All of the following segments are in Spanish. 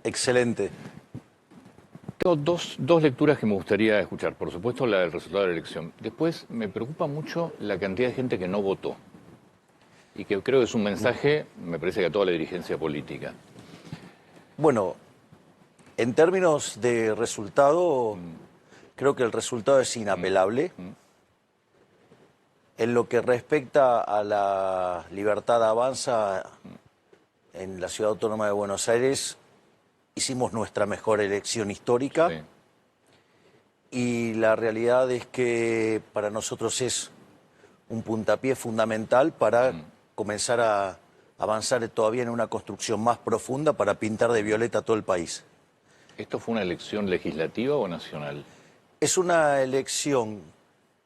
Excelente. Tengo dos lecturas que me gustaría escuchar. Por supuesto, la del resultado de la elección. Después, me preocupa mucho la cantidad de gente que no votó. Y que creo que es un mensaje, me parece que a toda la dirigencia política. Bueno, en términos de resultado, creo que el resultado es inapelable. En lo que respecta a la libertad avanza en la Ciudad Autónoma de Buenos Aires, hicimos nuestra mejor elección histórica. Sí. Y la realidad es que para nosotros es un puntapié fundamental para comenzar a avanzar todavía en una construcción más profunda para pintar de violeta todo el país. ¿Esto fue una elección legislativa o nacional? Es una elección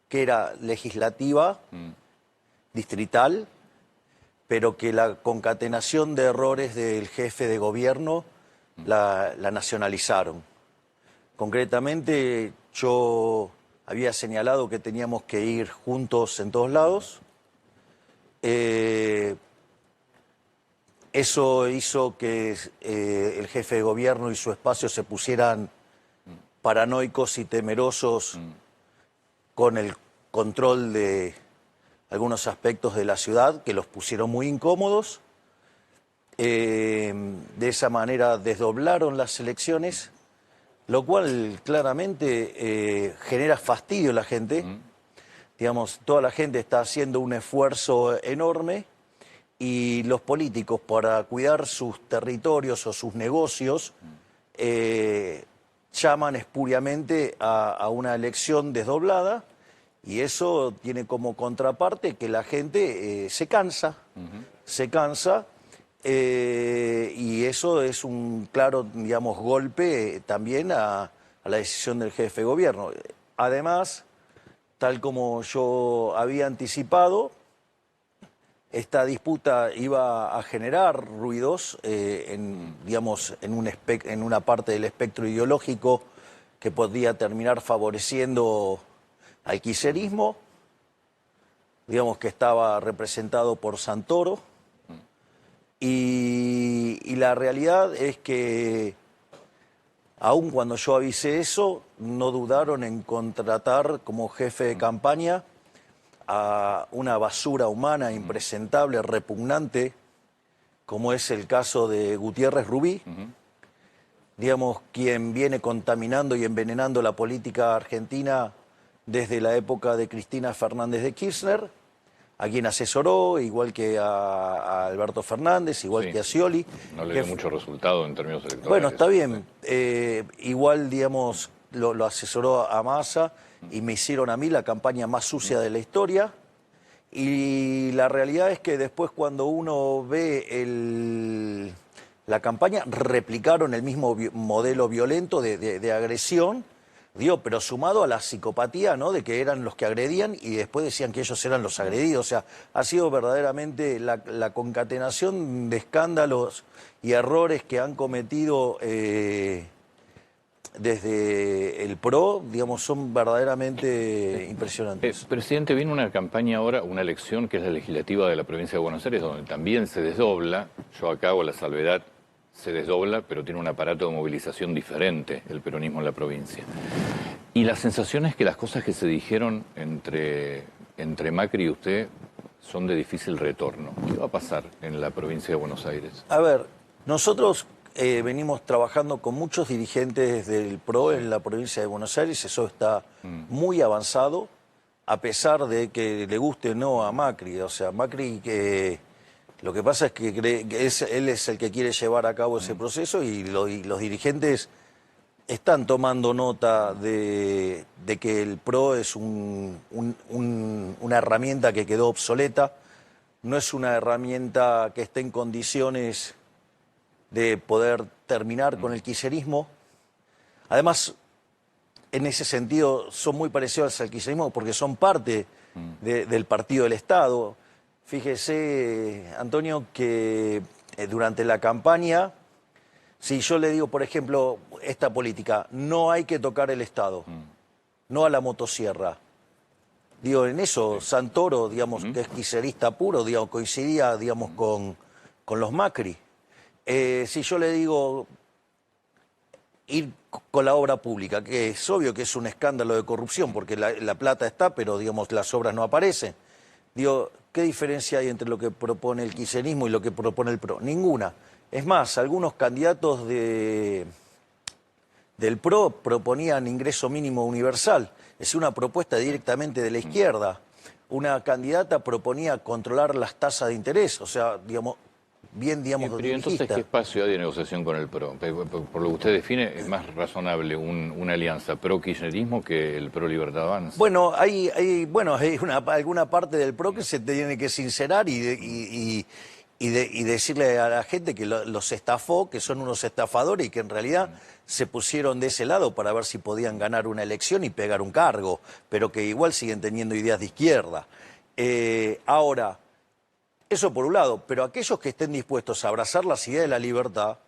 que era legislativa, distrital, pero que la concatenación de errores del jefe de gobierno la nacionalizaron. Concretamente, yo había señalado que teníamos que ir juntos en todos lados. Eso hizo que el jefe de gobierno y su espacio se pusieran paranoicos y temerosos con el control de algunos aspectos de la ciudad que los pusieron muy incómodos. De esa manera desdoblaron las elecciones, lo cual claramente genera fastidio a la gente. Digamos, toda la gente está haciendo un esfuerzo enorme y los políticos, para cuidar sus territorios o sus negocios, llaman espuriamente a una elección desdoblada, y eso tiene como contraparte que la gente se cansa, y eso es un claro, digamos, golpe también a la decisión del jefe de gobierno. Además, tal como yo había anticipado, esta disputa iba a generar ruidos digamos, en una parte del espectro ideológico que podría terminar favoreciendo al kirchnerismo, digamos, que estaba representado por Santoro. Y la realidad es que, aun cuando yo avisé eso, no dudaron en contratar como jefe de campaña a una basura humana impresentable, repugnante, como es el caso de Gutiérrez Rubí, digamos, quien viene contaminando y envenenando la política argentina desde la época de Cristina Fernández de Kirchner, a quien asesoró, igual que a Alberto Fernández, igual que a Scioli. No le dio mucho resultado en términos electorales. Bueno, está bien. Igual, digamos, lo asesoró a Massa y me hicieron a mí la campaña más sucia de la historia. Y la realidad es que después, cuando uno ve la campaña, replicaron el mismo modelo violento de agresión, digo, pero sumado a la psicopatía, ¿no?, de que eran los que agredían y después decían que ellos eran los agredidos. O sea, ha sido verdaderamente la concatenación de escándalos y errores que han cometido desde el PRO, digamos, son verdaderamente impresionantes. Presidente, viene una campaña ahora, una elección que es la legislativa de la provincia de Buenos Aires, donde también se desdobla. Yo acá hago la salvedad, se desdobla, pero tiene un aparato de movilización diferente el peronismo en la provincia. Y la sensación es que las cosas que se dijeron entre Macri y usted son de difícil retorno. ¿Qué va a pasar en la provincia de Buenos Aires? A ver, nosotros venimos trabajando con muchos dirigentes del PRO en la provincia de Buenos Aires, eso está muy avanzado, a pesar de que le guste o no a Macri. O sea, Macri, lo que pasa es que cree que él es el que quiere llevar a cabo ese proceso, y los dirigentes están tomando nota de que el PRO es una herramienta que quedó obsoleta, no es una herramienta que esté en condiciones de poder terminar con el kirchnerismo. Además, en ese sentido, son muy parecidos al kirchnerismo porque son parte del partido del Estado. Fíjese, Antonio, que durante la campaña, si yo le digo, por ejemplo, esta política, no hay que tocar el Estado, no a la motosierra. Digo, en eso, Santoro, digamos, que es kirchnerista puro, digamos, coincidía, digamos, con los Macri. Si yo le digo, ir con la obra pública, que es obvio que es un escándalo de corrupción, porque la plata está, pero digamos las obras no aparecen. Digo, ¿qué diferencia hay entre lo que propone el kirchnerismo y lo que propone el PRO? Ninguna. Es más, algunos candidatos del PRO proponían ingreso mínimo universal, es una propuesta directamente de la izquierda. Una candidata proponía controlar las tasas de interés, o sea, digamos, bien, digamos, Pero entonces, ¿qué espacio hay de negociación con el PRO? Por lo que usted define, es más razonable una alianza pro-kirchnerismo que el pro-Libertad Avanza. Bueno, hay alguna parte del PRO que se tiene que sincerar y decirle a la gente que los estafó, que son unos estafadores y que en realidad se pusieron de ese lado para ver si podían ganar una elección y pegar un cargo, pero que igual siguen teniendo ideas de izquierda. Ahora, eso por un lado, pero aquellos que estén dispuestos a abrazar las ideas de la libertad,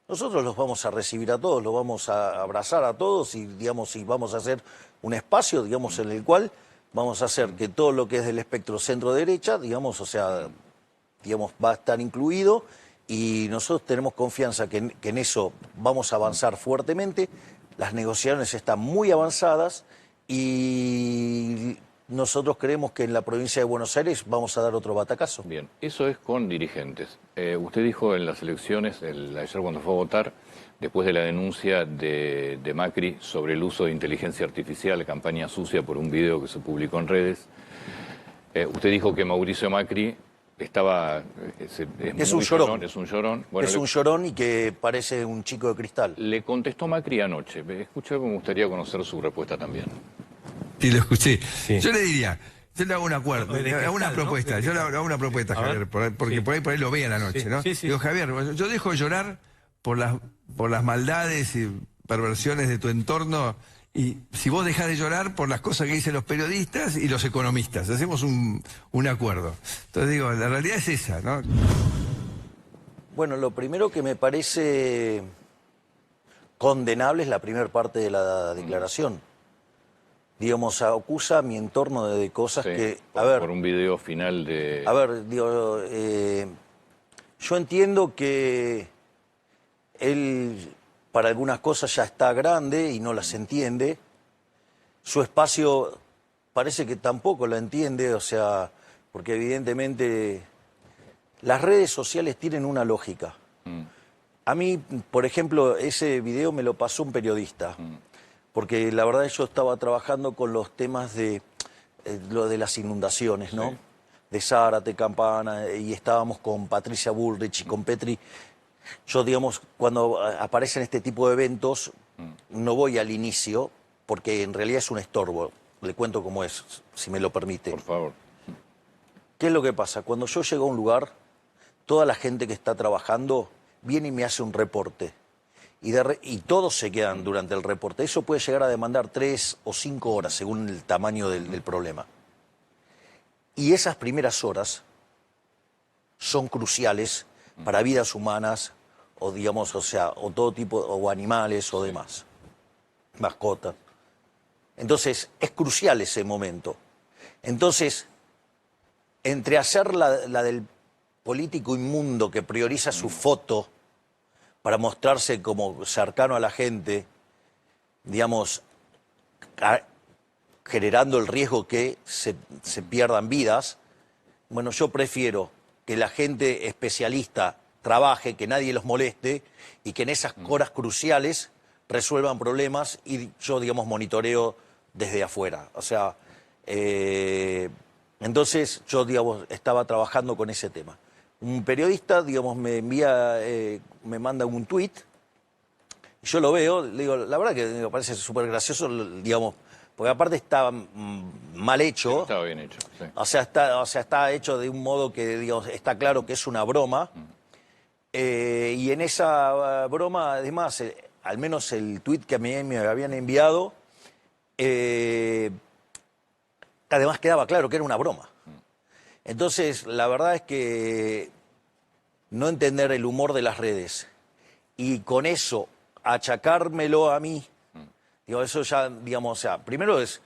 nosotros los vamos a recibir a todos, los vamos a abrazar a todos y, digamos, y vamos a hacer un espacio, digamos, en el cual vamos a hacer que todo lo que es del espectro centro-derecha, digamos, o sea, digamos, va a estar incluido y nosotros tenemos confianza que en eso vamos a avanzar fuertemente. Las negociaciones están muy avanzadas y nosotros creemos que en la provincia de Buenos Aires vamos a dar otro batacazo. Bien, eso es con dirigentes. Usted dijo en las elecciones, ayer cuando fue a votar, después de la denuncia de Macri sobre el uso de inteligencia artificial, campaña sucia por un video que se publicó en redes, usted dijo que Mauricio Macri estaba... Es un llorón. Es un llorón. Bueno, es un llorón y que parece un chico de cristal. Le contestó Macri anoche. Escuché, me gustaría conocer su respuesta también. Sí, lo escuché. Sí. Yo le diría, yo le hago un acuerdo, le hago una propuesta, ¿no? Yo le hago una propuesta, Javier, porque sí, por ahí lo vean anoche, ¿no? Sí, sí. Digo, Javier, yo dejo de llorar por las maldades y perversiones de tu entorno, y si vos dejás de llorar por las cosas que dicen los periodistas y los economistas, hacemos un acuerdo. Entonces digo, la realidad es esa, ¿no? Bueno, lo primero que me parece condenable es la primera parte de la declaración. Digamos, acusa a mi entorno de cosas sí, que... por un video final de... A ver, digo, yo entiendo que él para algunas cosas ya está grande y no las entiende. Su espacio parece que tampoco la entiende, o sea, porque evidentemente las redes sociales tienen una lógica. A mí, por ejemplo, ese video me lo pasó un periodista. Porque la verdad yo estaba trabajando con los temas de lo de las inundaciones, ¿no? Sí. De Zárate, Campana, y estábamos con Patricia Bullrich y con Petri. Yo, digamos, cuando aparecen este tipo de eventos, no voy al inicio, porque en realidad es un estorbo. Le cuento cómo es, si me lo permite. Por favor. ¿Qué es lo que pasa? Cuando yo llego a un lugar, toda la gente que está trabajando viene y me hace un reporte. Y todos se quedan durante el reporte. Eso puede llegar a demandar 3 o 5 horas, según el tamaño del problema. Y esas primeras horas son cruciales para vidas humanas, o digamos, o sea, o todo tipo, o animales o demás, mascotas. Entonces, es crucial ese momento. Entonces, entre hacer la del político inmundo que prioriza su foto para mostrarse como cercano a la gente, digamos, generando el riesgo que se pierdan vidas, bueno, yo prefiero que la gente especialista trabaje, que nadie los moleste y que en esas horas cruciales resuelvan problemas y yo, digamos, monitoreo desde afuera. O sea, entonces yo, digamos, estaba trabajando con ese tema. Un periodista, digamos, me manda un tuit, yo lo veo, le digo, la verdad que me parece súper gracioso, digamos, porque aparte está mal hecho. Sí, estaba bien hecho, sí. O sea, está hecho de un modo que, digamos, está claro que es una broma. Y en esa broma, además, al menos el tuit que me habían enviado, además quedaba claro que era una broma. Entonces, la verdad es que no entender el humor de las redes y con eso achacármelo a mí, digo, eso ya, digamos, o sea, primero es,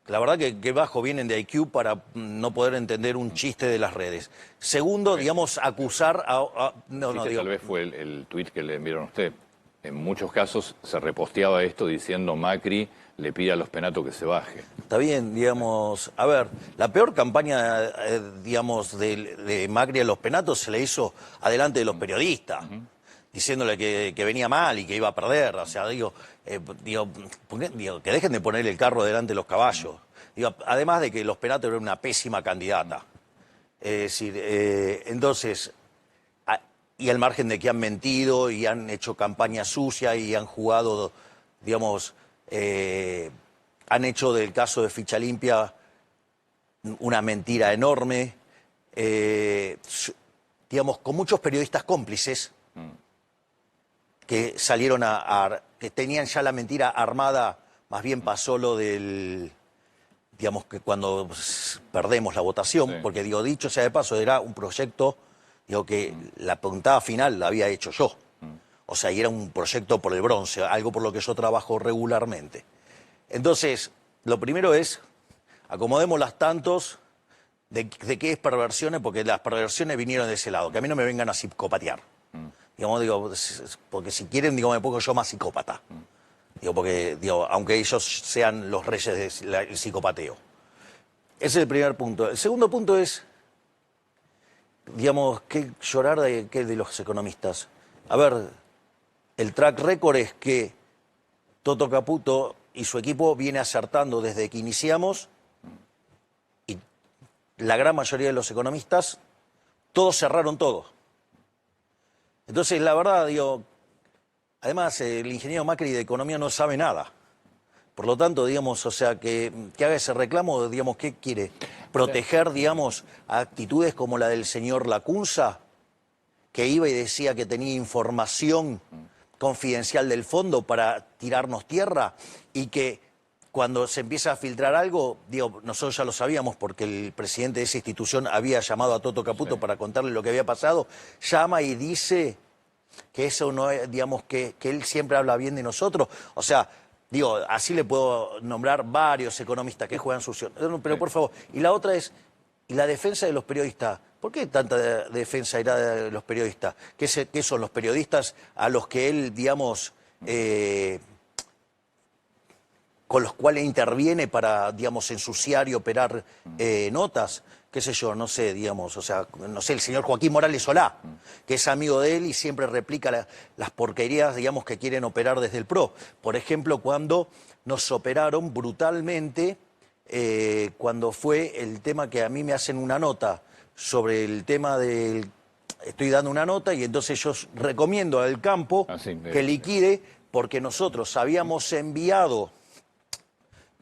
la verdad que bajo vienen de IQ para no poder entender un chiste de las redes. Segundo, digamos, acusar a... Tal vez fue el tuit que le enviaron a usted. en muchos casos se reposteaba esto diciendo Macri le pide a los Penato que se baje. Está bien, digamos, a ver, la peor campaña, digamos, de Macri a los Penatos se le hizo adelante de los periodistas, diciéndole que venía mal y que iba a perder. O sea, digo, que dejen de poner el carro delante de los caballos. Digo, además de que los Penatos eran una pésima candidata. Es decir, entonces, y al margen de que han mentido y han hecho campaña sucia y han jugado, digamos, han hecho del caso de Ficha Limpia una mentira enorme, digamos, con muchos periodistas cómplices que salieron que tenían ya la mentira armada. Más bien pasó lo del, digamos, que cuando perdemos la votación, porque digo, dicho sea de paso, era un proyecto, digo, que la puntada final la había hecho yo. O sea, y era un proyecto por el bronce, algo por lo que yo trabajo regularmente. Entonces, lo primero es, acomodemos las tantos de qué es perversiones, porque las perversiones vinieron de ese lado, que a mí no me vengan a psicopatear. Digamos, digo, porque si quieren, digo, me pongo yo más psicópata. Digo, porque, digo, aunque ellos sean los reyes del psicopateo. Ese es el primer punto. El segundo punto es, digamos, ¿qué llorar de los economistas? A ver, el track record es que Toto Caputo y su equipo viene acertando desde que iniciamos, y la gran mayoría de los economistas, todos cerraron todo. Entonces, la verdad, digo, además, el ingeniero Macri de economía no sabe nada. Por lo tanto, digamos, o sea, que haga ese reclamo, digamos, ¿qué quiere? Proteger, digamos, actitudes como la del señor Lacunza, que iba y decía que tenía información confidencial del fondo para tirarnos tierra, y que cuando se empieza a filtrar algo, digo, nosotros ya lo sabíamos porque el presidente de esa institución había llamado a Toto Caputo para contarle lo que había pasado, llama y dice que eso no es, digamos, que él siempre habla bien de nosotros. O sea, digo, así le puedo nombrar varios economistas que juegan sucio. Pero por favor, y la otra es, y la defensa de los periodistas. ¿Por qué tanta defensa irá de los periodistas? ¿Qué son los periodistas a los que él, digamos, con los cuales interviene para, digamos, ensuciar y operar notas? Qué sé yo, no sé, digamos, o sea, no sé, el señor Joaquín Morales Solá, que es amigo de él y siempre replica las porquerías, digamos, que quieren operar desde el PRO. Por ejemplo, cuando nos operaron brutalmente, cuando fue el tema que a mí me hacen una nota sobre el tema del... Estoy dando una nota y entonces yo recomiendo al campo que liquide, porque nosotros habíamos enviado...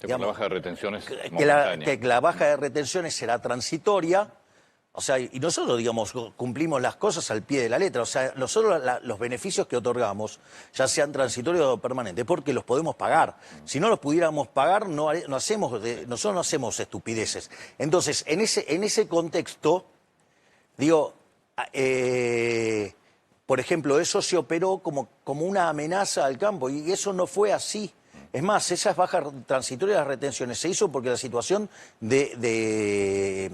Digamos, la baja de retenciones que la baja de retenciones será transitoria, o sea, y nosotros, digamos, cumplimos las cosas al pie de la letra. O sea, nosotros los beneficios que otorgamos, ya sean transitorios o permanentes, porque los podemos pagar. Si no los pudiéramos pagar, nosotros no hacemos estupideces. Entonces, en ese contexto, digo, por ejemplo, eso se operó como una amenaza al campo, y eso no fue así. Es más, esas bajas transitorias de las retenciones se hizo porque la situación del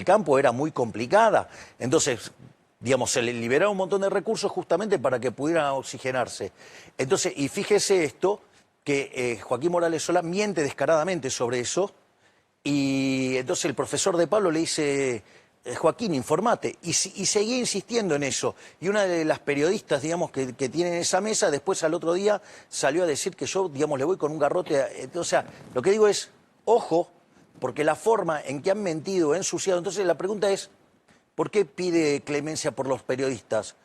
campo era muy complicada. Entonces, digamos, se le liberaron un montón de recursos justamente para que pudieran oxigenarse. Entonces, y fíjese esto, que Joaquín Morales Solá miente descaradamente sobre eso, y entonces el profesor de Pablo le dice... Joaquín, informate, y seguía insistiendo en eso. Y una de las periodistas, digamos, que tienen esa mesa, después al otro día salió a decir que yo, digamos, le voy con un garrote. O sea, lo que digo es, ojo, porque la forma en que han mentido, ensuciado. Entonces la pregunta es, ¿por qué pide clemencia por los periodistas?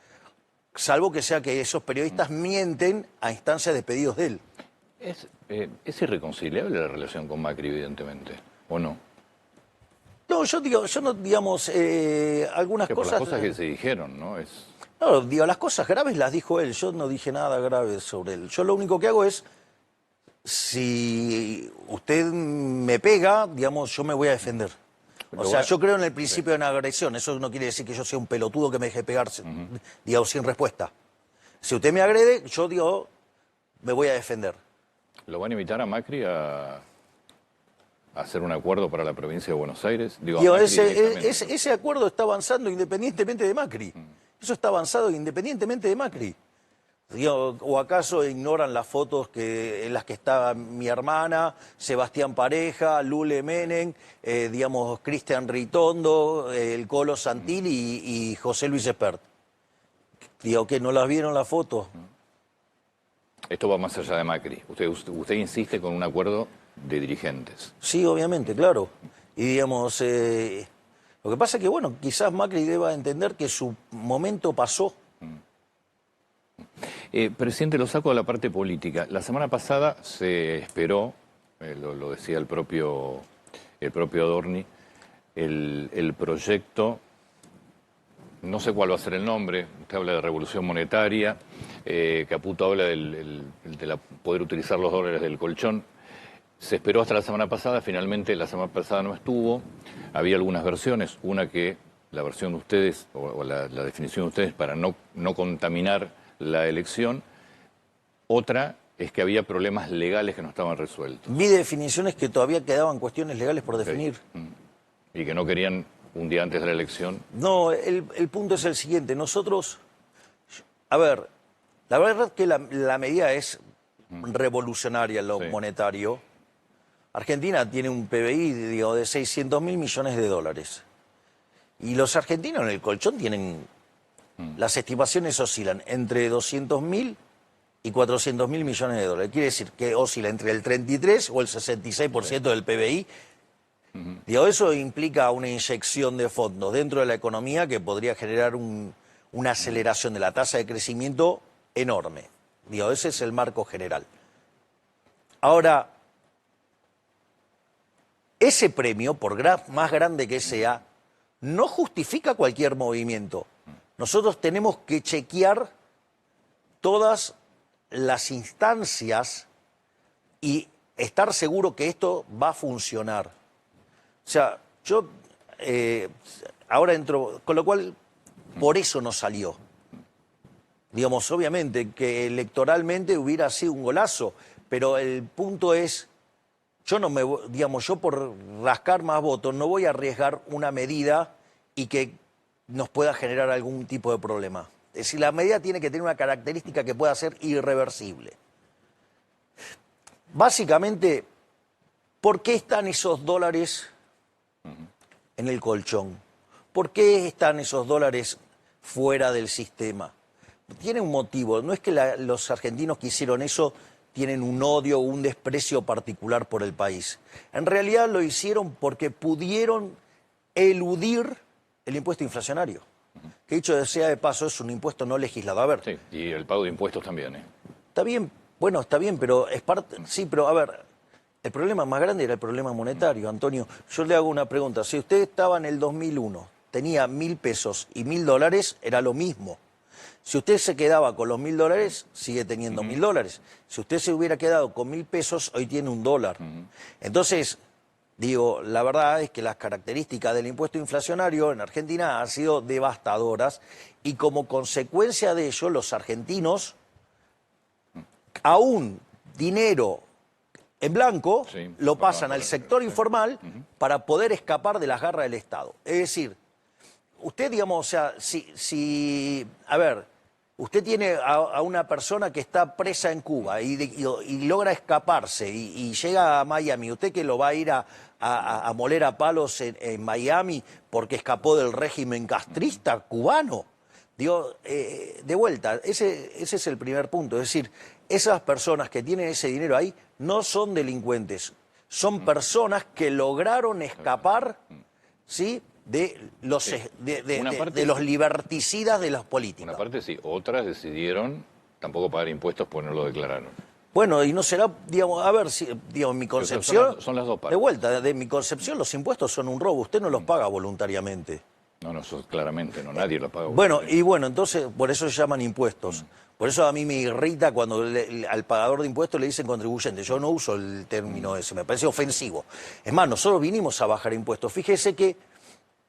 Salvo que sea que esos periodistas mienten a instancia de pedidos de él. ¿Es irreconciliable la relación con Macri, evidentemente, o no? No, yo no, digamos, algunas cosas... Por las cosas que se dijeron, ¿no? No, digo, las cosas graves las dijo él, yo no dije nada grave sobre él. Yo lo único que hago es, si usted me pega, digamos, yo me voy a defender. O sea, yo creo en el principio de una agresión, eso no quiere decir que yo sea un pelotudo que me deje pegarse, digamos, sin respuesta. Si usted me agrede, yo, digo, me voy a defender. ¿Lo van a invitar a Macri a hacer un acuerdo para la provincia de Buenos Aires? Ese acuerdo está avanzando independientemente de Macri. Eso está avanzado independientemente de Macri. ¿O acaso ignoran las fotos en las que está mi hermana, Sebastián Pareja, Lule Menem, digamos, Cristian Ritondo, el Colo Santilli y José Luis Espert? Digo, ¿que no las vieron las fotos? Esto va más allá de Macri. Usted insiste con un acuerdo de dirigentes. Sí, obviamente, claro. Y digamos, lo que pasa es que, bueno, quizás Macri deba entender que su momento pasó. Presidente, lo saco de la parte política. La semana pasada se esperó, lo decía el propio Adorni, el proyecto, no sé cuál va a ser el nombre, usted habla de revolución monetaria, Caputo habla de poder utilizar los dólares del colchón. Se esperó hasta la semana pasada, finalmente la semana pasada no estuvo. Había algunas versiones, una que la versión de ustedes, o la definición de ustedes para no contaminar la elección, otra es que había problemas legales que no estaban resueltos. Vi definiciones que todavía quedaban cuestiones legales por definir. Y que no querían un día antes de la elección. No, el punto es el siguiente. Nosotros, a ver, la verdad es que la medida es revolucionaria en lo monetario. Argentina tiene un PBI, digo, de 600.000 millones de dólares. Y los argentinos en el colchón tienen... Las estimaciones oscilan entre 200.000 y 400.000 millones de dólares. Quiere decir que oscila entre el 33 o el 66% del PBI. Digo, eso implica una inyección de fondos dentro de la economía que podría generar una aceleración de la tasa de crecimiento enorme. Digo, ese es el marco general. Ahora, ese premio, por más grande que sea, no justifica cualquier movimiento. Nosotros tenemos que chequear todas las instancias y estar seguro que esto va a funcionar. O sea, yo ahora entro, con lo cual, por eso no salió. Digamos, obviamente que electoralmente hubiera sido un golazo, pero el punto es, yo no me, digamos, yo por rascar más votos no voy a arriesgar una medida y que nos pueda generar algún tipo de problema. Es decir, la medida tiene que tener una característica que pueda ser irreversible. Básicamente, ¿por qué están esos dólares en el colchón? ¿Por qué están esos dólares fuera del sistema? Tiene un motivo. No es que los argentinos que hicieron eso tienen un odio o un desprecio particular por el país. En realidad lo hicieron porque pudieron eludir el impuesto inflacionario, que dicho sea de paso es un impuesto no legislado. A ver. Sí, y el pago de impuestos también, ¿eh? Está bien, bueno, está bien, pero es parte... Sí, pero a ver, el problema más grande era el problema monetario, Antonio. Yo le hago una pregunta. Si usted estaba en el 2001, tenía 1.000 pesos y 1.000 dólares, era lo mismo. Si usted se quedaba con los 1.000 dólares, sigue teniendo 1.000 dólares. Si usted se hubiera quedado con 1.000 pesos, hoy tiene $1. Entonces... Digo, la verdad es que las características del impuesto inflacionario en Argentina han sido devastadoras y como consecuencia de ello los argentinos, aún dinero en blanco, lo pasan al sector informal para poder escapar de las garras del Estado. Es decir, usted, digamos, o sea, a ver, usted tiene a una persona que está presa en Cuba y logra escaparse y llega a Miami, ¿usted que lo va a ir a moler a palos en Miami porque escapó del régimen castrista cubano? Digo, de vuelta, ese es el primer punto. Es decir, esas personas que tienen ese dinero ahí no son delincuentes, son personas que lograron escapar, ¿sí?, de los liberticidas de las políticas. Una parte sí, otras decidieron tampoco pagar impuestos porque no lo declararon. Bueno, y no será, digamos, a ver, si, digamos, mi concepción... Son las dos partes. De vuelta, de mi concepción los impuestos son un robo, usted no los paga voluntariamente. No, eso claramente, no, nadie los paga voluntariamente. Bueno, entonces, por eso se llaman impuestos. Por eso a mí me irrita cuando al pagador de impuestos le dicen contribuyente. Yo no uso el término ese, me parece ofensivo. Es más, nosotros vinimos a bajar impuestos. Fíjese que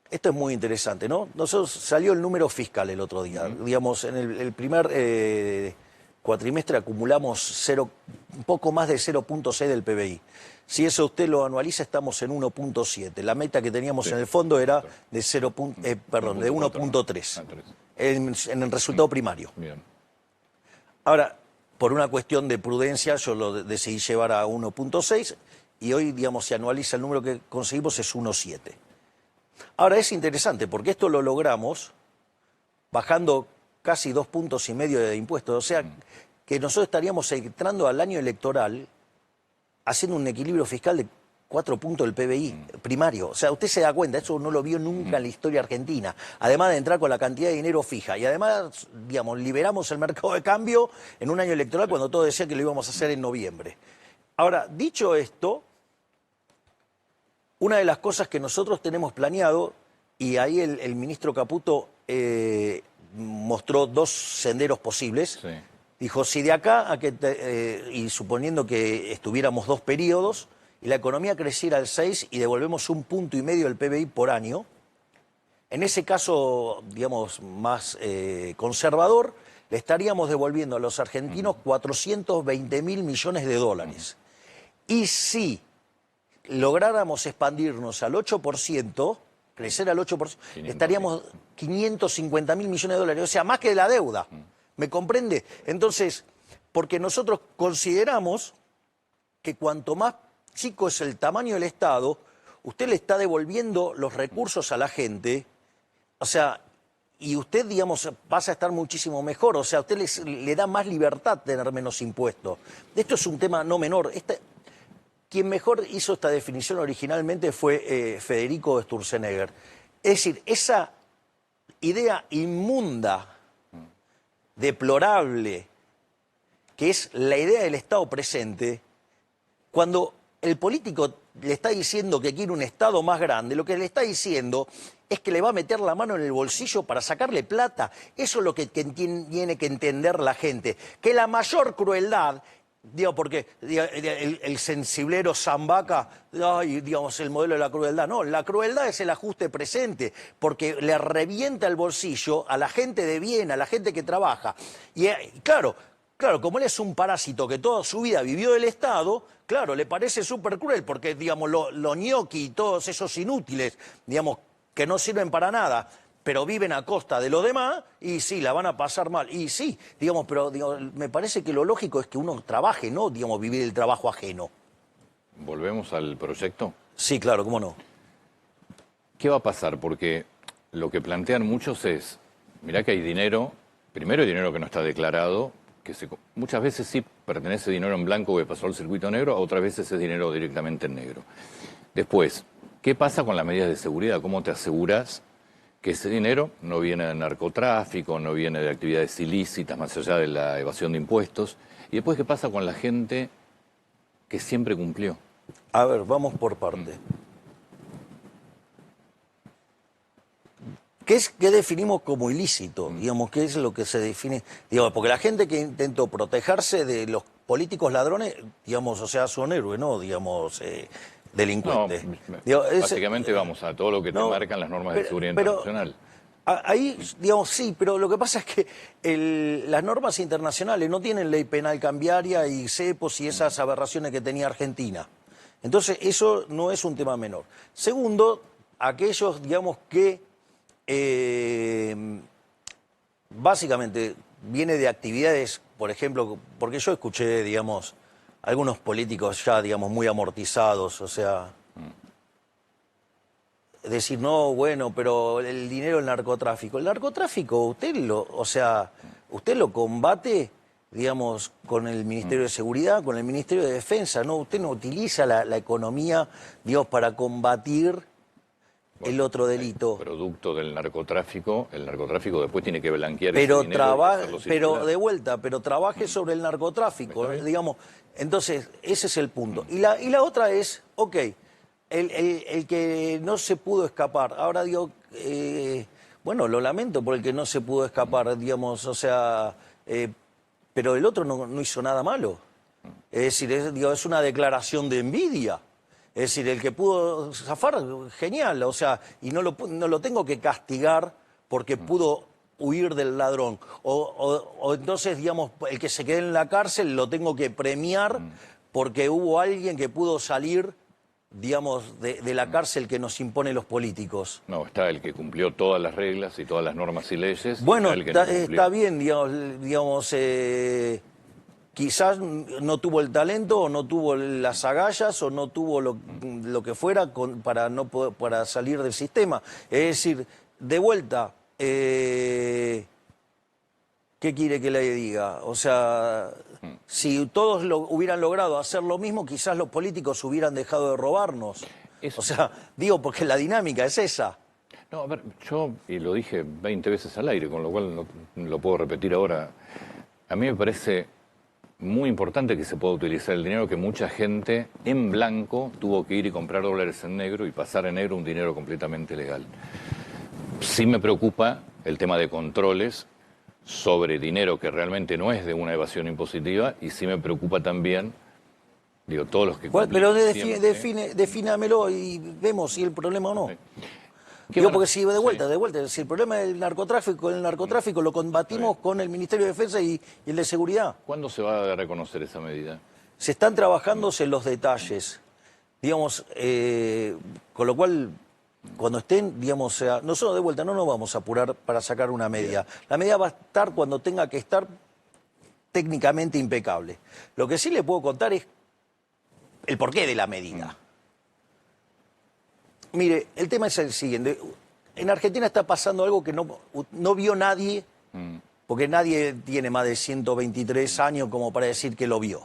esto es muy interesante, ¿no? Nosotros salió el número fiscal el otro día. Digamos, en el primer cuatrimestre acumulamos un poco más de 0.6 del PBI. Si eso usted lo anualiza, estamos en 1.7. La meta que teníamos en el fondo era de 1.3 en el resultado primario. Bien. Ahora, por una cuestión de prudencia, yo lo decidí llevar a 1.6 y hoy, digamos, si anualiza el número que conseguimos es 1.7. Ahora, es interesante porque esto lo logramos bajando casi 2,5 puntos de impuestos. O sea, que nosotros estaríamos entrando al año electoral haciendo un equilibrio fiscal de 4 puntos del PBI primario. O sea, usted se da cuenta, eso no lo vio nunca en la historia argentina. Además de entrar con la cantidad de dinero fija. Y además, digamos, liberamos el mercado de cambio en un año electoral cuando todo decía que lo íbamos a hacer en noviembre. Ahora, dicho esto, una de las cosas que nosotros tenemos planeado, y ahí el ministro Caputo mostró 2 senderos posibles. Sí. Dijo, si de acá a que y suponiendo que estuviéramos 2 periodos, y la economía creciera al 6 y devolvemos 1,5 puntos del PBI por año, en ese caso, digamos, más conservador, le estaríamos devolviendo a los argentinos 420.000 millones de dólares. Y si lográramos expandirnos al 8%, crecer al 8%, estaríamos 550.000 millones de dólares, o sea, más que la deuda. ¿Me comprende? Entonces, porque nosotros consideramos que cuanto más chico es el tamaño del Estado, usted le está devolviendo los recursos a la gente, o sea, y usted, digamos, pasa a estar muchísimo mejor, o sea, usted le da más libertad tener menos impuestos. Esto es un tema no menor. Quien mejor hizo esta definición originalmente fue Federico Sturzenegger. Es decir, esa idea inmunda, deplorable, que es la idea del Estado presente, cuando el político le está diciendo que quiere un Estado más grande, lo que le está diciendo es que le va a meter la mano en el bolsillo para sacarle plata. Eso es lo que tiene que entender la gente. Que la mayor crueldad, digo, porque el sensiblero Zambaca, digamos, el modelo de la crueldad. No, la crueldad es el ajuste presente, porque le revienta el bolsillo a la gente de bien, a la gente que trabaja. Y claro, como él es un parásito que toda su vida vivió del Estado, claro, le parece súper cruel, porque, digamos, los ñoqui y todos esos inútiles, digamos, que no sirven para nada, pero viven a costa de los demás, y sí, la van a pasar mal. Y sí, digamos, pero me parece que lo lógico es que uno trabaje, no, digamos, vivir el trabajo ajeno. ¿Volvemos al proyecto? Sí, claro, cómo no. ¿Qué va a pasar? Porque lo que plantean muchos es, mirá que hay dinero, primero hay dinero que no está declarado, que muchas veces sí pertenece dinero en blanco que pasó al circuito negro, otras veces es dinero directamente en negro. Después, ¿qué pasa con las medidas de seguridad? ¿Cómo te aseguras que ese dinero no viene de narcotráfico, no viene de actividades ilícitas, más allá de la evasión de impuestos? Y después, ¿qué pasa con la gente que siempre cumplió? A ver, vamos por parte. ¿Qué definimos como ilícito? Digamos, ¿qué es lo que se define? Digamos, porque la gente que intentó protegerse de los políticos ladrones, digamos, o sea, son héroes, ¿no? Digamos, delincuentes. No, básicamente vamos a todo lo que te marcan las normas de seguridad internacional. Ahí, digamos, sí, pero lo que pasa es que las normas internacionales no tienen ley penal cambiaria y cepos y esas aberraciones que tenía Argentina. Entonces, eso no es un tema menor. Segundo, aquellos, digamos, que básicamente viene de actividades, por ejemplo, porque yo escuché, digamos, algunos políticos ya, digamos, muy amortizados, o sea, decir, no, bueno, pero el dinero del narcotráfico. El narcotráfico, usted lo combate, digamos, con el Ministerio de Seguridad, con el Ministerio de Defensa, ¿no? Usted no utiliza la economía, digamos, para combatir el otro delito. Producto del narcotráfico, el narcotráfico después tiene que blanquear pero ese dinero. Pero trabaje sobre el narcotráfico, digamos. Entonces, ese es el punto. Y la otra es, ok, el que no se pudo escapar. Ahora digo, bueno, lo lamento por el que no se pudo escapar, digamos, o sea, pero el otro no hizo nada malo. Es decir, es una declaración de envidia. Es decir, el que pudo zafar, genial, o sea, y no lo tengo que castigar porque pudo huir del ladrón. O entonces, digamos, el que se quede en la cárcel lo tengo que premiar porque hubo alguien que pudo salir digamos, de la cárcel que nos imponen los políticos. No, está el que cumplió todas las reglas y todas las normas y leyes. Bueno, el que no cumplió. está bien, digamos quizás no tuvo el talento o no tuvo las agallas o no tuvo lo que fuera para salir del sistema. Es decir, de vuelta, ¿qué quiere que le diga? O sea, si todos hubieran logrado hacer lo mismo, quizás los políticos hubieran dejado de robarnos. Eso. O sea, digo, porque la dinámica es esa. No, a ver, yo, y lo dije 20 veces al aire, con lo cual no lo puedo repetir ahora, a mí me parece muy importante que se pueda utilizar el dinero que mucha gente en blanco tuvo que ir y comprar dólares en negro y pasar en negro un dinero completamente legal. Sí me preocupa el tema de controles sobre dinero que realmente no es de una evasión impositiva y sí me preocupa también, digo, todos los que... Pero defínamelo y vemos si el problema o no. Digo, porque si de vuelta, si el problema es el narcotráfico lo combatimos con el Ministerio de Defensa y el de Seguridad. ¿Cuándo se va a reconocer esa medida? Se están trabajándose los detalles, digamos, con lo cual, cuando estén, digamos, nosotros de vuelta no nos vamos a apurar para sacar una medida. La medida va a estar cuando tenga que estar técnicamente impecable. Lo que sí le puedo contar es el porqué de la medida. Mire, el tema es el siguiente. En Argentina está pasando algo que no vio nadie, porque nadie tiene más de 123 años como para decir que lo vio.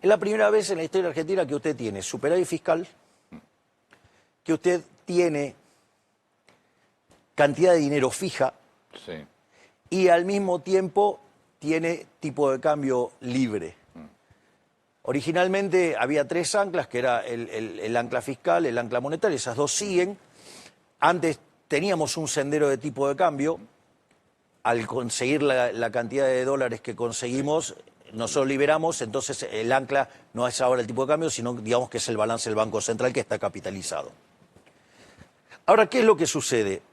Es la primera vez en la historia argentina que usted tiene superávit fiscal, que usted tiene cantidad de dinero fija y al mismo tiempo tiene tipo de cambio libre. Originalmente había 3 anclas, que era el ancla fiscal, el ancla monetario, esas dos siguen. Antes teníamos un sendero de tipo de cambio. Al conseguir la cantidad de dólares que conseguimos, nosotros liberamos, entonces el ancla no es ahora el tipo de cambio, sino digamos que es el balance del Banco Central que está capitalizado. Ahora, ¿qué es lo que sucede?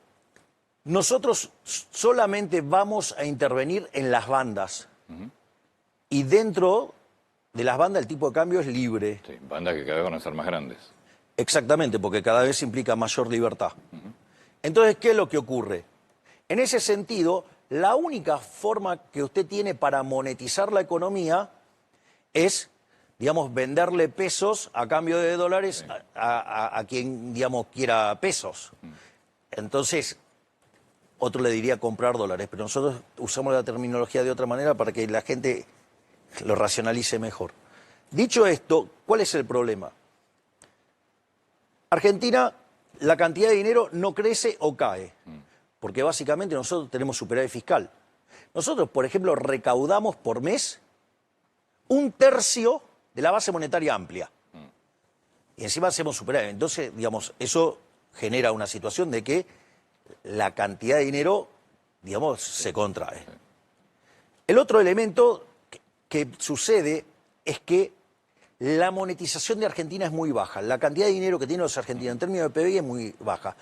Nosotros solamente vamos a intervenir en las bandas. Y dentro de las bandas el tipo de cambio es libre. Sí, bandas que cada vez van a ser más grandes. Exactamente, porque cada vez implica mayor libertad. Entonces, ¿qué es lo que ocurre? En ese sentido, la única forma que usted tiene para monetizar la economía es, digamos, venderle pesos a cambio de dólares a quien, digamos, quiera pesos. Entonces, otro le diría comprar dólares, pero nosotros usamos la terminología de otra manera para que la gente lo racionalice mejor. Dicho esto, ¿cuál es el problema? Argentina, la cantidad de dinero no crece o cae, porque básicamente nosotros tenemos superávit fiscal. Nosotros, por ejemplo, recaudamos por mes 1/3 de la base monetaria amplia. Y encima hacemos superávit. Entonces, digamos, eso genera una situación de que la cantidad de dinero, digamos, se contrae. El otro elemento que sucede es que la monetización de Argentina es muy baja. La cantidad de dinero que tienen los argentinos en términos de PBI es muy baja.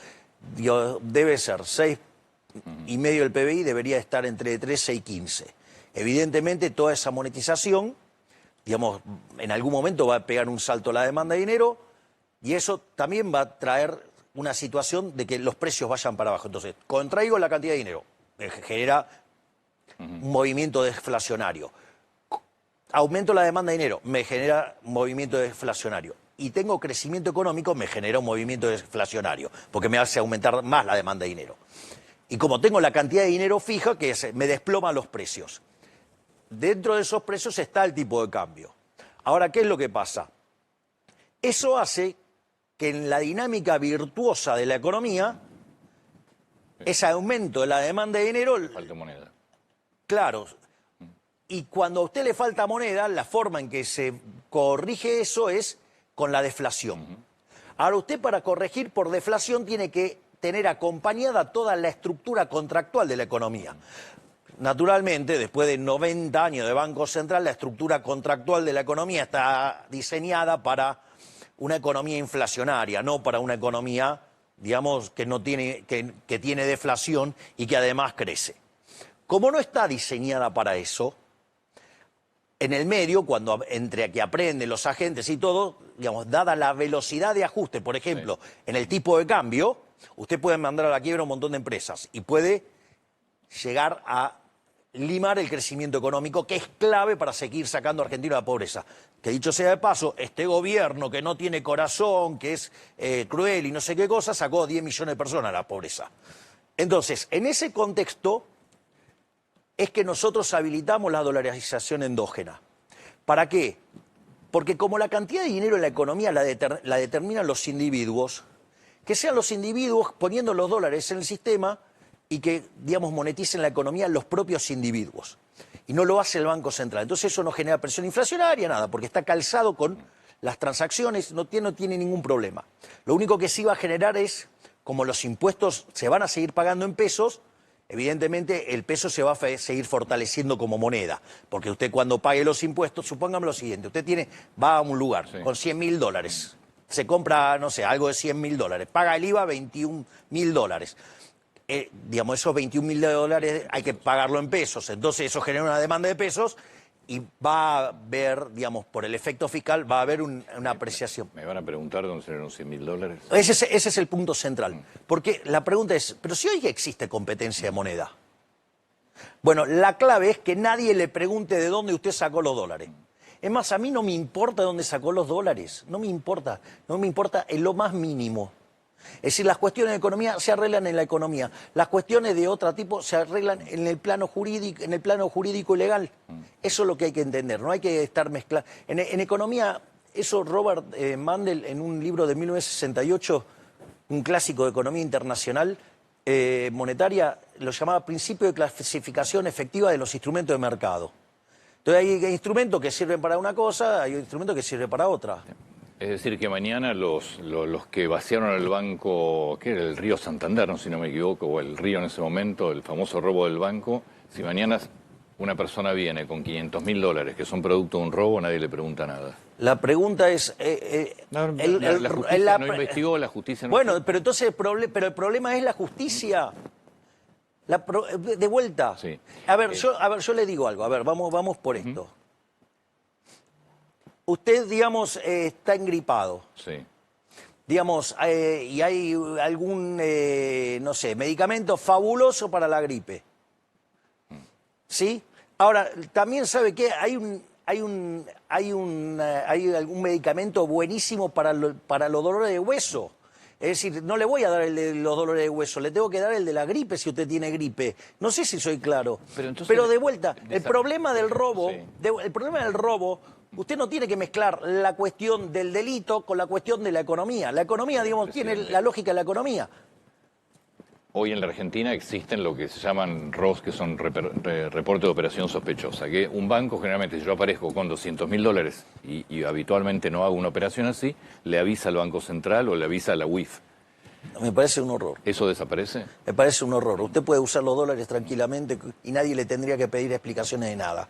Debe ser 6,5 del PBI, debería estar entre 13 y 15. Evidentemente, toda esa monetización, digamos, en algún momento va a pegar un salto a la demanda de dinero y eso también va a traer una situación de que los precios vayan para abajo. Entonces, contraigo la cantidad de dinero, genera un movimiento deflacionario. Aumento la demanda de dinero, me genera un movimiento deflacionario. Y tengo crecimiento económico, me genera un movimiento deflacionario, porque me hace aumentar más la demanda de dinero. Y como tengo la cantidad de dinero fija, que me desploma los precios. Dentro de esos precios está el tipo de cambio. Ahora, ¿qué es lo que pasa? Eso hace que en la dinámica virtuosa de la economía, ese aumento de la demanda de dinero... Falta moneda. Claro. Y cuando a usted le falta moneda, la forma en que se corrige eso es con la deflación. Ahora, usted para corregir por deflación tiene que tener acompañada toda la estructura contractual de la economía. Naturalmente, después de 90 años de Banco Central, la estructura contractual de la economía está diseñada para una economía inflacionaria, no para una economía, digamos, que tiene deflación y que además crece. Como no está diseñada para eso, en el medio, entre que aprenden los agentes y todo, digamos, dada la velocidad de ajuste, por ejemplo, en el tipo de cambio, usted puede mandar a la quiebra un montón de empresas y puede llegar a limar el crecimiento económico, que es clave para seguir sacando a Argentina de la pobreza. Que dicho sea de paso, este gobierno que no tiene corazón, que es cruel y no sé qué cosa, sacó 10 millones de personas de la pobreza. Entonces, en ese contexto es que nosotros habilitamos la dolarización endógena. ¿Para qué? Porque como la cantidad de dinero en la economía la determinan los individuos, que sean los individuos poniendo los dólares en el sistema y que, digamos, moneticen la economía los propios individuos. Y no lo hace el Banco Central. Entonces eso no genera presión inflacionaria, nada, porque está calzado con las transacciones, no tiene ningún problema. Lo único que sí va a generar es, como los impuestos se van a seguir pagando en pesos, evidentemente el peso se va a seguir fortaleciendo como moneda. Porque usted cuando pague los impuestos, supóngame lo siguiente, usted va a un lugar con $100.000, se compra, no sé, algo de $100.000, paga el IVA $21.000. Digamos, esos $21.000 hay que pagarlo en pesos, entonces eso genera una demanda de pesos y va a haber, digamos, por el efecto fiscal, va a haber una apreciación. Me van a preguntar dónde serán los $100.000. Ese es el punto central, porque la pregunta es, ¿pero si hoy existe competencia de moneda? Bueno, la clave es que nadie le pregunte de dónde usted sacó los dólares. Es más, a mí no me importa de dónde sacó los dólares, no me importa en lo más mínimo. Es decir, las cuestiones de economía se arreglan en la economía. Las cuestiones de otro tipo se arreglan en el plano jurídico y legal. Eso es lo que hay que entender, no hay que estar mezclando. En economía, eso Robert Mandel, en un libro de 1968, un clásico de economía internacional monetaria, lo llamaba principio de clasificación efectiva de los instrumentos de mercado. Entonces hay instrumentos que sirven para una cosa, hay instrumentos que sirven para otra. Es decir, que mañana los que vaciaron el banco, ¿qué era? El Río Santander, no, si no me equivoco, o el Río en ese momento, el famoso robo del banco, si mañana una persona viene con $500.000 que son producto de un robo, nadie le pregunta nada. La pregunta es... la justicia no investigó, la justicia no... Bueno, pero entonces el problema es la justicia. De vuelta. Sí. A ver, yo le digo algo, a ver, vamos por esto. Usted, digamos, está engripado. Sí. Digamos, y hay algún, no sé, medicamento fabuloso para la gripe. ¿Sí? Ahora, también sabe que hay algún medicamento buenísimo para los dolores de hueso. Es decir, no le voy a dar el de los dolores de hueso, le tengo que dar el de la gripe si usted tiene gripe. No sé si soy claro. Pero de vuelta, el problema del robo, usted no tiene que mezclar la cuestión del delito con la cuestión de la economía. La economía, digamos, tiene la lógica de la economía. Hoy en la Argentina existen lo que se llaman ROS, que son reporte de operación sospechosa, que un banco, generalmente, si yo aparezco con $200.000 y habitualmente no hago una operación así, le avisa al Banco Central o le avisa a la UIF. Me parece un horror. ¿Eso desaparece? Me parece un horror. Usted puede usar los dólares tranquilamente y nadie le tendría que pedir explicaciones de nada.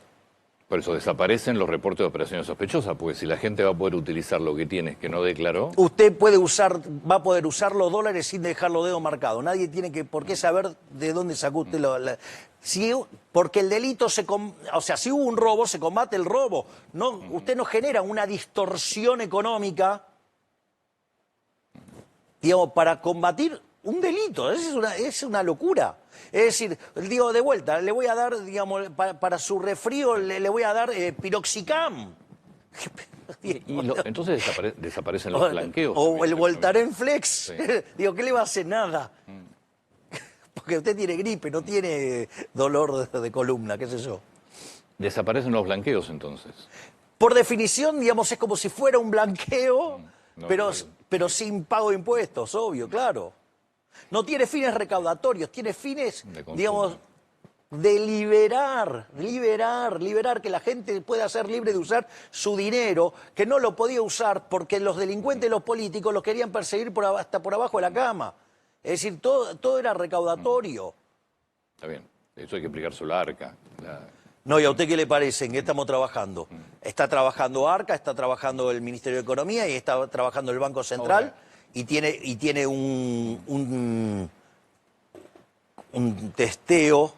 Por eso desaparecen los reportes de operaciones sospechosas, porque si la gente va a poder utilizar lo que tiene que no declaró... Usted va a poder usar los dólares sin dejar los dedos marcados. Nadie tiene por qué saber de dónde sacó usted porque el delito o sea, si hubo un robo, se combate el robo. No, usted no genera una distorsión económica, digamos, para combatir un delito. Es una locura. Es decir, digo, de vuelta, le voy a dar, digamos, para su resfrío, le voy a dar piroxicam. Entonces desaparecen los blanqueos. O el Voltaren Flex. Sí. Digo, ¿qué le va a hacer? Nada. Porque usted tiene gripe, no tiene dolor de columna, qué sé yo. Desaparecen los blanqueos, entonces. Por definición, digamos, es como si fuera un blanqueo, pero sin pago de impuestos, obvio, claro. No tiene fines recaudatorios, tiene fines, digamos, de liberar, que la gente pueda ser libre de usar su dinero, que no lo podía usar porque los delincuentes y los políticos los querían perseguir hasta por abajo de la cama. Es decir, todo era recaudatorio. Está bien, eso hay que explicárselo a Arca. No, ¿y a usted qué le parece? ¿En qué estamos trabajando? Está trabajando Arca, está trabajando el Ministerio de Economía y está trabajando el Banco Central. Ahora. Y tiene un testeo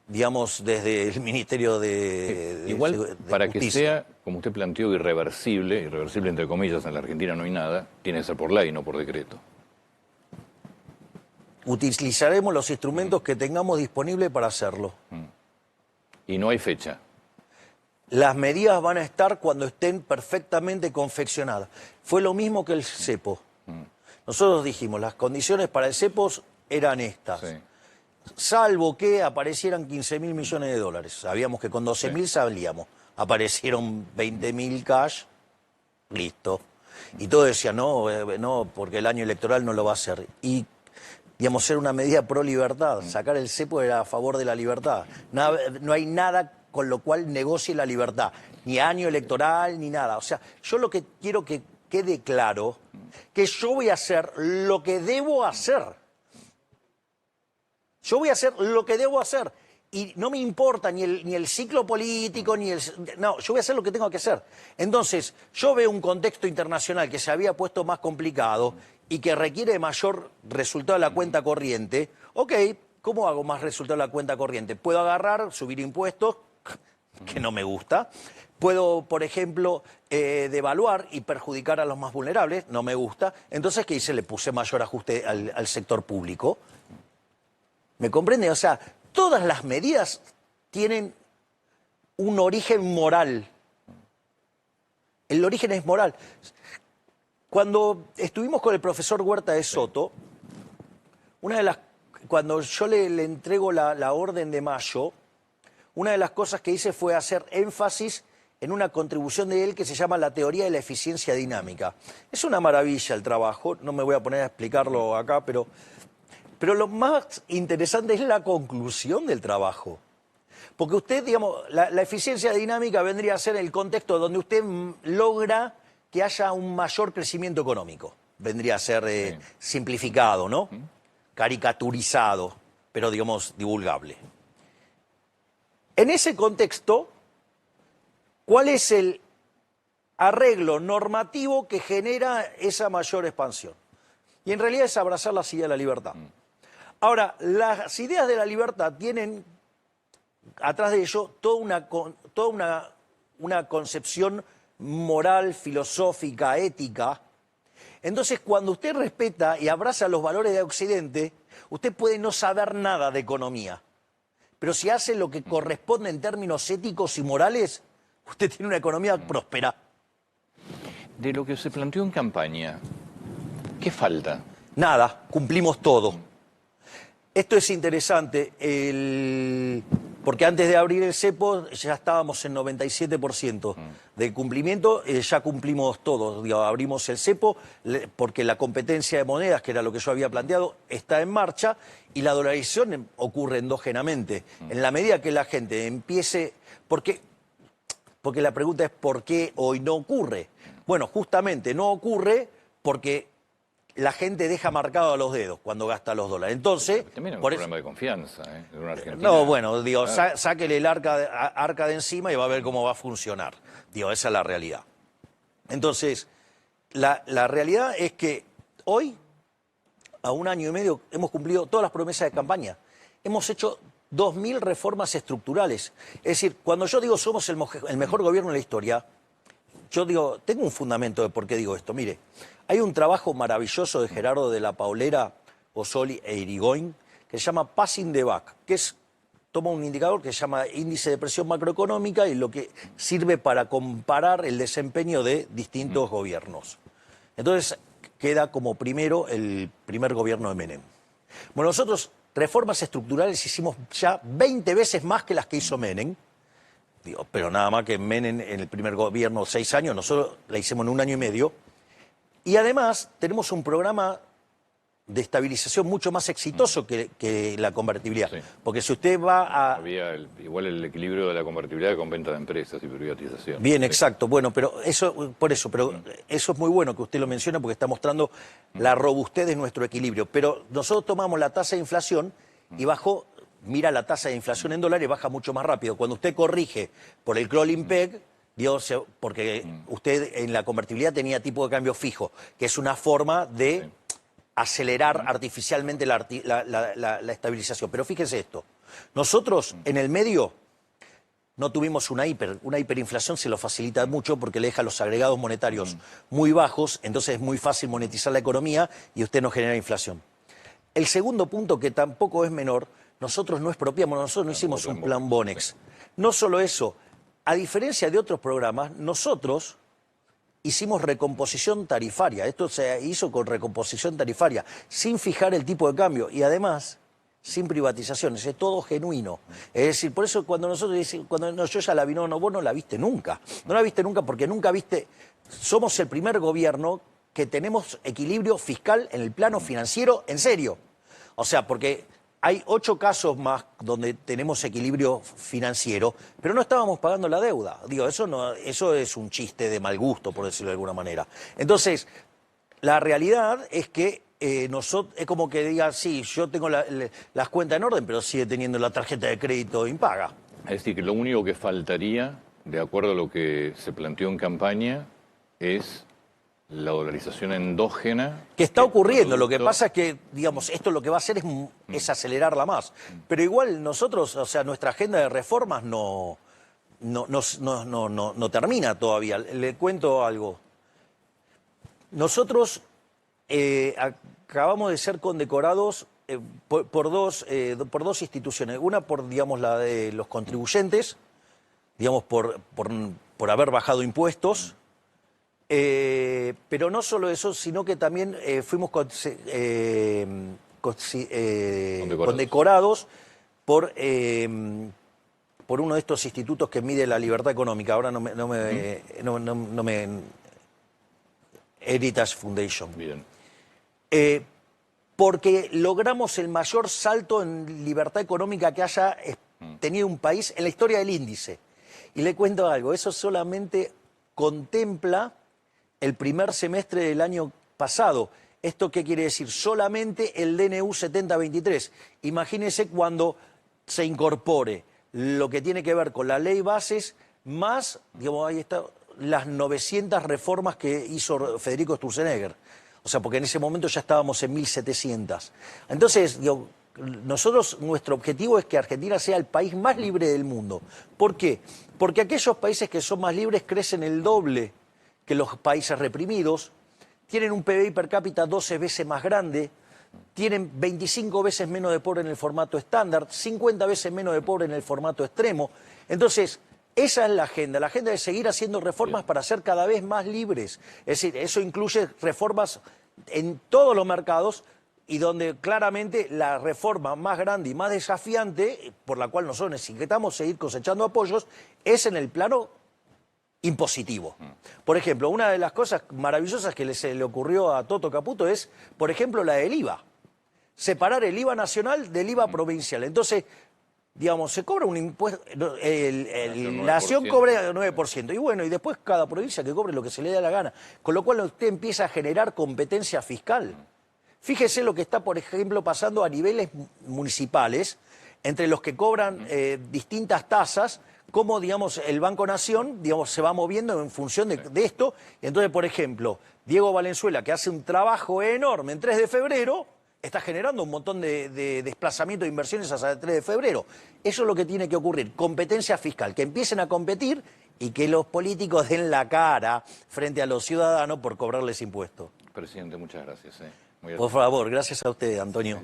digamos, desde el Ministerio Igual, de para Justicia. que sea, como usted planteó, irreversible entre comillas, en la Argentina no hay nada, tiene que ser por ley, no por decreto. Utilizaremos los instrumentos que tengamos disponibles para hacerlo. Y no hay fecha. Las medidas van a estar cuando estén perfectamente confeccionadas. Fue lo mismo que el cepo. Nosotros dijimos, las condiciones para el cepo eran estas. Sí. Salvo que aparecieran 15.000 millones de dólares. Sabíamos que con 12.000 salíamos. Aparecieron 20.000 cash, listo. Y todo decía, no, porque el año electoral no lo va a hacer. Y, digamos, era una medida pro libertad. Sacar el cepo era a favor de la libertad. No hay nada con lo cual negocie la libertad. Ni año electoral, ni nada. O sea, yo lo que quiero que quede claro, que yo voy a hacer lo que debo hacer. Yo voy a hacer lo que debo hacer. Y no me importa ni el ciclo político, ni el... No, yo voy a hacer lo que tengo que hacer. Entonces, yo veo un contexto internacional que se había puesto más complicado y que requiere mayor resultado de la cuenta corriente. Ok, ¿cómo hago más resultado de la cuenta corriente? Puedo agarrar, subir impuestos, que no me gusta. Puedo, por ejemplo, devaluar y perjudicar a los más vulnerables, no me gusta. Entonces, ¿qué hice? Le puse mayor ajuste al sector público. ¿Me comprende? O sea, todas las medidas tienen un origen moral. El origen es moral. Cuando estuvimos con el profesor Huerta de Soto, cuando yo le entrego la orden de mayo, una de las cosas que hice fue hacer énfasis en una contribución de él que se llama la teoría de la eficiencia dinámica. Es una maravilla el trabajo, no me voy a poner a explicarlo acá, pero lo más interesante es la conclusión del trabajo. Porque usted, digamos, la eficiencia dinámica vendría a ser el contexto donde usted logra que haya un mayor crecimiento económico. Vendría a ser simplificado, ¿no? Caricaturizado, pero, digamos, divulgable. En ese contexto, ¿cuál es el arreglo normativo que genera esa mayor expansión? Y en realidad es abrazar las ideas de la libertad. Ahora, las ideas de la libertad tienen atrás de ello toda una concepción moral, filosófica, ética. Entonces, cuando usted respeta y abraza los valores de Occidente, usted puede no saber nada de economía. Pero si hace lo que corresponde en términos éticos y morales, usted tiene una economía próspera. De lo que se planteó en campaña, ¿qué falta? Nada, cumplimos todo. Esto es interesante, porque antes de abrir el cepo ya estábamos en 97% de cumplimiento, ya cumplimos todo. Digo, abrimos el cepo porque la competencia de monedas, que era lo que yo había planteado, está en marcha y la dolarización ocurre endógenamente. En la medida que la gente empiece... Porque la pregunta es ¿por qué hoy no ocurre? Bueno, justamente no ocurre porque la gente deja marcado a los dedos cuando gasta los dólares. Entonces... También es un problema de confianza, en una Argentina. No, bueno, digo, sáquele el arca de encima y va a ver cómo va a funcionar. Digo, esa es la realidad. Entonces, la realidad es que hoy, a 1 año y medio, hemos cumplido todas las promesas de campaña. Hemos hecho 2.000 reformas estructurales. Es decir, cuando yo digo somos el mejor gobierno de la historia, yo digo, tengo un fundamento de por qué digo esto. Mire, hay un trabajo maravilloso de Gerardo de la Paulera, Osoli e Irigoyen que se llama Passing the Buck, que toma un indicador que se llama índice de presión macroeconómica y lo que sirve para comparar el desempeño de distintos gobiernos. Entonces queda como primero el primer gobierno de Menem. Bueno, nosotros reformas estructurales hicimos ya 20 veces más que las que hizo Menem. Digo, pero nada más que Menem en el primer gobierno 6 años, nosotros la hicimos en 1 año y medio. Y además tenemos un programa de estabilización mucho más exitoso que la convertibilidad. Sí. Porque si usted va a... Había igual el equilibrio de la convertibilidad con venta de empresas y privatización. Bien, sí. Exacto. Bueno, pero eso es muy bueno que usted lo mencione porque está mostrando la robustez de nuestro equilibrio. Pero nosotros tomamos la tasa de inflación y bajó, mira la tasa de inflación en dólares, baja mucho más rápido. Cuando usted corrige por el crawling peg, porque usted en la convertibilidad tenía tipo de cambio fijo, que es una forma de acelerar artificialmente la estabilización. Pero fíjese esto, Nosotros, en el medio, no tuvimos una hiperinflación se lo facilita mucho porque le deja los agregados monetarios muy bajos, entonces es muy fácil monetizar la economía y usted no genera inflación. El segundo punto, que tampoco es menor, nosotros no expropiamos, nosotros no hicimos un plan Bonex. No solo eso, a diferencia de otros programas, nosotros hicimos recomposición tarifaria. Esto se hizo con recomposición tarifaria, sin fijar el tipo de cambio y además sin privatizaciones, es todo genuino. Es decir, por eso cuando nosotros decimos, yo ya la vi, no, vos no la viste nunca. No la viste nunca porque nunca viste, somos el primer gobierno que tenemos equilibrio fiscal en el plano financiero, en serio. O sea, porque hay 8 casos más donde tenemos equilibrio financiero, pero no estábamos pagando la deuda. Digo, eso es un chiste de mal gusto, por decirlo de alguna manera. Entonces, la realidad es que nosotros, es como que diga, sí, yo tengo las cuentas en orden, pero sigue teniendo la tarjeta de crédito impaga. Es decir, que lo único que faltaría, de acuerdo a lo que se planteó en campaña, es la dolarización endógena. Que está ocurriendo, lo que pasa es que, digamos, esto lo que va a hacer es acelerarla más. Pero igual nosotros, o sea, nuestra agenda de reformas no termina todavía. Le cuento algo. Nosotros acabamos de ser condecorados por dos instituciones. Una por, digamos, la de los contribuyentes, digamos, por haber bajado impuestos. Pero no solo eso, sino que también fuimos condecorados por uno de estos institutos que mide la libertad económica. Ahora no me Heritage Foundation. Bien. Porque logramos el mayor salto en libertad económica que haya tenido un país en la historia del índice. Y le cuento algo, eso solamente contempla el primer semestre del año pasado. ¿Esto qué quiere decir? Solamente el DNU 7023. Imagínense cuando se incorpore lo que tiene que ver con la ley bases, más, digamos, ahí está, las 900 reformas que hizo Federico Sturzenegger. O sea, porque en ese momento ya estábamos en 1700. Entonces, digo, nosotros, nuestro objetivo es que Argentina sea el país más libre del mundo. ¿Por qué? Porque aquellos países que son más libres crecen el doble que los países reprimidos, tienen un PBI per cápita 12 veces más grande, tienen 25 veces menos de pobre en el formato estándar, 50 veces menos de pobre en el formato extremo. Entonces, esa es la agenda es seguir haciendo reformas para ser cada vez más libres. Es decir, eso incluye reformas en todos los mercados y donde claramente la reforma más grande y más desafiante, por la cual nosotros necesitamos seguir cosechando apoyos, es en el plano impositivo. Por ejemplo, una de las cosas maravillosas que se le ocurrió a Toto Caputo es, por ejemplo, la del IVA. Separar el IVA nacional del IVA provincial. Entonces, digamos, se cobra un impuesto, la nación cobra el 9%, y bueno, y después cada provincia que cobre lo que se le dé la gana. Con lo cual usted empieza a generar competencia fiscal. Fíjese lo que está, por ejemplo, pasando a niveles municipales, entre los que cobran distintas tasas, cómo, digamos, el Banco Nación, digamos, se va moviendo en función de esto. Y entonces, por ejemplo, Diego Valenzuela, que hace un trabajo enorme en 3 de febrero, está generando un montón de desplazamiento de inversiones hacia el 3 de febrero. Eso es lo que tiene que ocurrir, competencia fiscal, que empiecen a competir y que los políticos den la cara frente a los ciudadanos por cobrarles impuestos. Presidente, muchas gracias. Por favor, gracias a usted, Antonio.